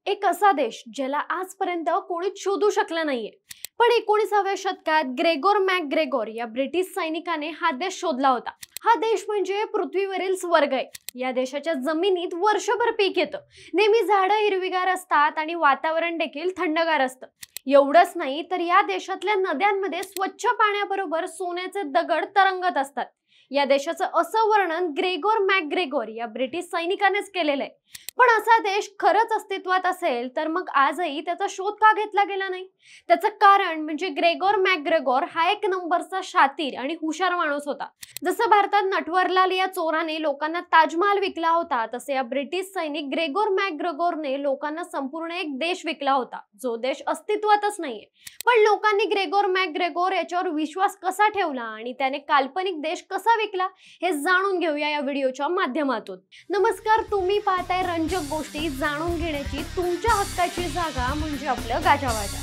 एक असा देश ज्याला आजपर्यंत कोणीच शोधू शकलं नाहीये, पण 19व्या शतकात ग्रेगोर मॅकग्रेगोर या ब्रिटिश सैनिकाने हा देश शोधला होता। हा देश म्हणजे पृथ्वीवरील स्वर्ग आहे। या देशाच्या जमिनीत वर्षभर पीक येतं, नेहमी झाडं हिरवीगार असतात आणि वातावरण देखील थंडगार असतं। एवढंच नाही तर या देशातल्या नद्यांमध्ये स्वच्छ पाण्याबरोबर सोन्याचे दगड तरंगत असतात। या देशाचं असं वर्णन ग्रेगोर मॅकग्रेगोर या ब्रिटिश सैनिकानेच केलेलं आहे। पण असा देश खरंच अस्तित्वात असेल तर मग आजही त्याचा शोध का घेतला गेला नाही? त्याचं कारण म्हणजे ग्रेगोर मॅकग्रेगोर हा एक नंबरचा शातीर आणि हुशार माणूस होता। जसं भारतात नटवरलाल या चोराने लोकांना ताजमहाल विकला होता, तसे या ब्रिटिश सैनिक ग्रेगोर मॅकग्रेगोरने लोकांना संपूर्ण एक देश विकला होता, जो देश अस्तित्वातच नाहीये। पण लोकांनी ग्रेगोर मॅकग्रेगोर याच्यावर विश्वास कसा ठेवला आणि त्याने काल्पनिक देश कसा विकला हे जाणून घेऊया या व्हिडिओच्या माध्यमातून। नमस्कार, तुम्ही पाहताय रंजक गोष्टी जाणून घेण्याची तुमच्या हक्काची जागा म्हणजे आपलं गाजावाजा।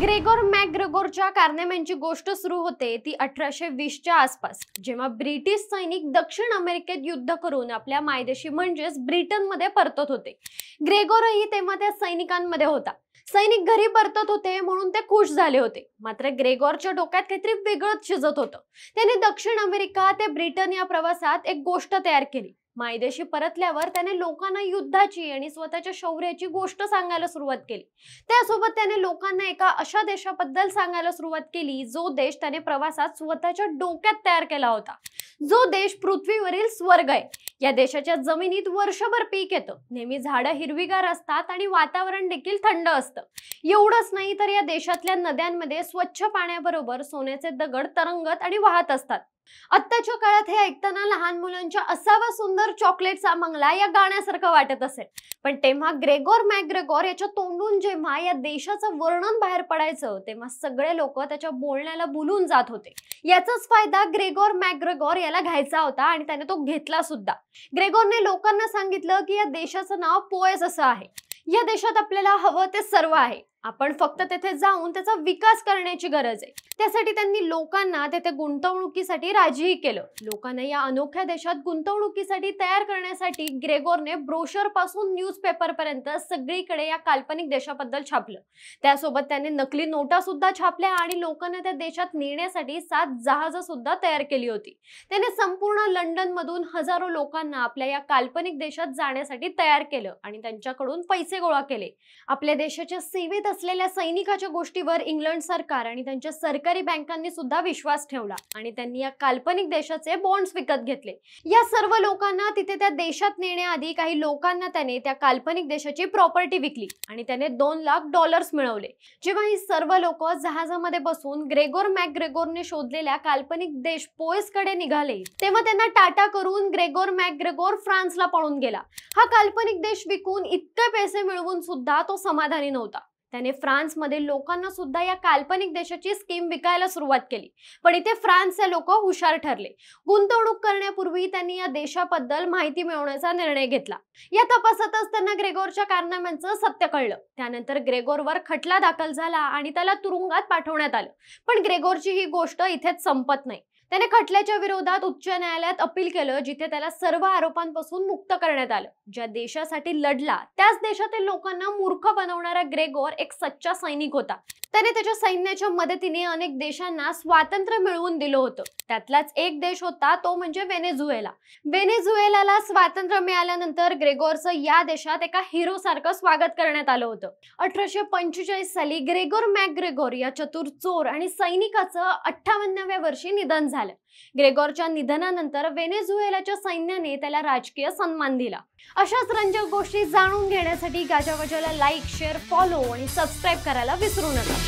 ग्रेगोर मॅकग्रेगोरच्या कारनाम्यांची गोष्ट सुरू होते ती 1820च्या आसपास, जेव्हा ब्रिटिश सैनिक दक्षिण अमेरिकेत युद्ध करून आपल्या मायदेशी म्हणजेच ब्रिटनमध्ये परतत होते। ग्रेगोरही तेव्हा त्या सैनिकांमध्ये होता। सैनिक घरी परतत होते म्हणून ते खुश झाले होते, मात्र ग्रेगोरच्या डोक्यात काहीतरी वेगळंच शिजत होतं। त्याने दक्षिण अमेरिका ते ब्रिटन या प्रवासात एक गोष्ट तयार केली। मायदेशी परतल्यावर त्याने लोकांना युद्धाची आणि स्वतःच्या शौर्याची गोष्ट सांगायला सुरुवात केली। त्यासोबत त्याने लोकांना एका अशा देशाबद्दल सांगायला सुरुवात केली जो देश त्याने प्रवासात स्वतःच्या डोक्यात तयार केला होता, जो देश पृथ्वीवरील स्वर्ग आहे। या देशाच्या जमिनीत वर्षभर पीक येतं, नेहमी झाडं हिरवीगार असतात आणि वातावरण देखील थंड असतं। एवढंच नाही तर या देशातल्या नद्यांमध्ये स्वच्छ पाण्याबरोबर सोन्याचे दगड तरंगत आणि वाहत असतात। आत्ताच्या काळात हे ऐकताना लहान मुलांच्या असावा सुंदर चॉकलेटचा बंगला या गाण्यासारखं वाटत असेल, पण तेव्हा ग्रेगोर मॅकग्रेगोर याच्या तोंडून जेव्हा या देशाचं वर्णन बाहेर पडायचं तेव्हा सगळे लोक त्याच्या बोलण्याला भुलून जात होते। याचाच फायदा ग्रेगोर मॅकग्रेगोर याला घ्यायचा होता आणि त्याने तो घेतला सुद्धा। ग्रेगोरने लोकांना सांगितलं की या देशाचं नाव पोएस असं आहे। या देशात आपल्याला हवं ते सर्व आहे, आपण फक्त तेथे जाऊन त्याचा विकास करण्याची गरज आहे। त्यासाठी त्यांनी लोकांना तेथे गुंतवणुकीसाठी राजीही केलं। लोकांना या अनोख्या देशात गुंतवणुकीसाठी तयार करण्यासाठी ग्रेगोरने ब्रोशर पासून न्यूजपेपर पर्यंत सगळीकडे या काल्पनिक देशाबद्दल छापलं। त्यासोबत त्याने नकली नोटा सुद्धा छापल्या आणि लोकांना त्या देशात नेण्यासाठी 7 जहाजं सुद्धा तयार केली होती। त्याने संपूर्ण लंडन मधून हजारो लोकांना आपल्या या काल्पनिक देशात जाण्यासाठी तयार केलं आणि त्यांच्याकडून पैसे गोळा केले। आपल्या देशाच्या सेवेत असलेल्या सैनिकाच्या गोष्टीवर इंग्लंड सरकार आणि त्यांच्या सरकारी बँकांनी सुद्धा विश्वास ठेवला आणि त्यांनी या काल्पनिक देशाचे बॉन्ड्स विकत घेतले। या सर्व लोकांना तिथे त्या देशात नेण्याआधी काही लोकांना त्याने त्या काल्पनिक देशाची प्रॉपर्टी विकली आणि त्याने $2 लाख मिळवले। जेव्हा ही सर्व लोक जहाजामध्ये बसून ग्रेगोर मॅकग्रेगोरने शोधलेल्या काल्पनिक देश पोएसकडे निघाले तेव्हा त्यांना टाटा करून ग्रेगोर मॅकग्रेगोर फ्रान्सला पळून गेला। हा काल्पनिक देश विकून इतके पैसे मिळवून सुद्धा तो समाधानी नव्हता। त्याने फ्रान्समध्ये लोकांना सुद्धा या काल्पनिक देशाची स्कीम विकायला सुरुवात केली, पण इथे फ्रान्सचे लोक हुशार ठरले। गुंतवणूक करण्यापूर्वी त्यांनी या देशाबद्दल माहिती मिळवण्याचा निर्णय घेतला। या तपासातच त्यांना ग्रेगोरच्या कारनाम्यांचं सत्य कळलं। त्यानंतर ग्रेगोरवर खटला दाखल झाला आणि त्याला तुरुंगात पाठवण्यात आलं। पण ग्रेगोरची ही गोष्ट इथेच संपत नाही। त्याने खटल्याच्या विरोधात उच्च न्यायालयात अपील केलं, जिथे त्याला सर्व आरोपांपासून मुक्त करण्यात आलं। ज्या देशासाठी लढला त्याच देशातील लोकांना मूर्ख बनवणारा ग्रेगोर एक सच्चा सैनिक होता। त्याने त्याच्या सैन्याच्या मदतीने अनेक देशांना स्वातंत्र्य मिळवून दिलं होतं। त्यातलाच एक देश होता तो म्हणजे व्हेनेझुएला। व्हेनेझुएलाला स्वातंत्र्य मिळाल्यानंतर ग्रेगोरचं या देशात एका हिरो सारखं स्वागत करण्यात आलं होतं। 1845 साली ग्रेगोर मॅकग्रेगोर या चतुर चोर आणि सैनिकाचं 58व्या वर्षी निधन झालं। ग्रेगोरच्या निधनानंतर व्हेनेझुएलाच्या सैन्याने त्याला राजकीय सन्मान दिला। अशाच रंजक गोष्टी जाणून घेण्यासाठी गाजावाजाला लाईक, शेअर, फॉलो आणि सबस्क्राईब करायला विसरू नका।